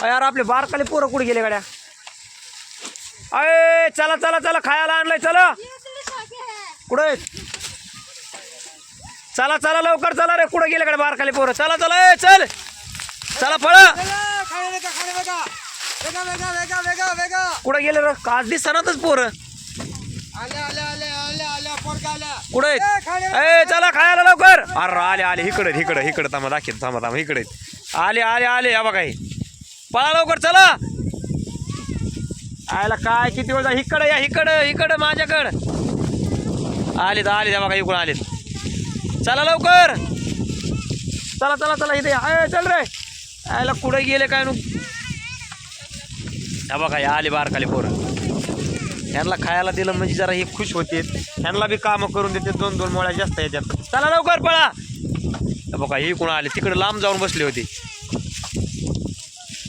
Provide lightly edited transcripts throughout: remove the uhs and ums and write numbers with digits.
यार आपले बारकाले पोरं कुठे गेले गाड्या? अय चला चला चला खायला आणलंय चला. कुठे? चला चला लवकर चला रे. कुठे गेले गाड्या बारकाले पोरं? चला चला ए चल चला फळा. कुठे गेले रे? आज दिसनातच पोरं. कुठे? ए चला खायला लवकर. अरे आले आले इकडे इकडे इकडे थांबा दाखव थांबा थांबा इकडे आले आले आले या बघा हे. पळा लवकर चला. आयला काय किती वेळ इकडे या इकडं इकडं माझ्याकडं आले आले या बघा इकडून आलेत. चला लवकर चला चला चला इथे आय चल रे. आयला कुठे गेले काय नु? या बघा आले बारकाले पोरं. ह्यांना खायला दिलं म्हणजे जरा हे खुश होते. ह्यांना बी कामं करून देते. 2-2 मोळ्या जास्त येतात. चला लवकर पळा. बघा हे कोण आले तिकडे लांब जाऊन बसले होते.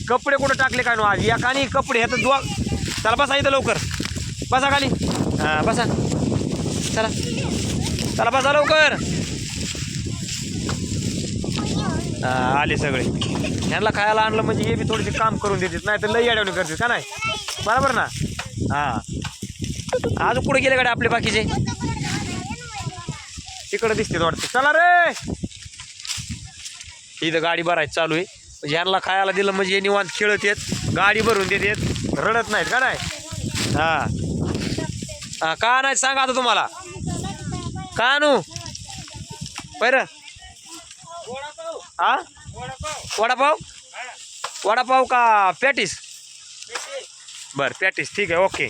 कपडे कुठं टाकले काय नो आज या कानी कपडे ह्यात दुआ. चला बसा इथं लवकर बसा खाली. हां बसा चला चला बसा लवकर. आले सगळे. ह्यांना खायला आणलं म्हणजे हे बी थोडेसे काम करून देतात. नाही तर लई अडवणी करतात का नाही? बरोबर ना? हां अजून कुठे गेले गाड्या आपले बाकीचे? तिकडे दिसते वाटतं. चला रे इथं गाडी भरायची चालू आहे. म्हणजे ह्यांना खायला दिलं म्हणजे हे निवांत खेळत येत. गाडी भरून देतात. रडत नाहीत का नाही? हां का नाही सांगा आता तुम्हाला का आणू बरं? हा वडापाव वडापाव का पॅटीस? बरं पॅटीस ठीक आहे ओके.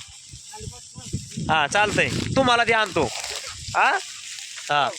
हां चालतंय तुम्हाला ते आणतो. हां हां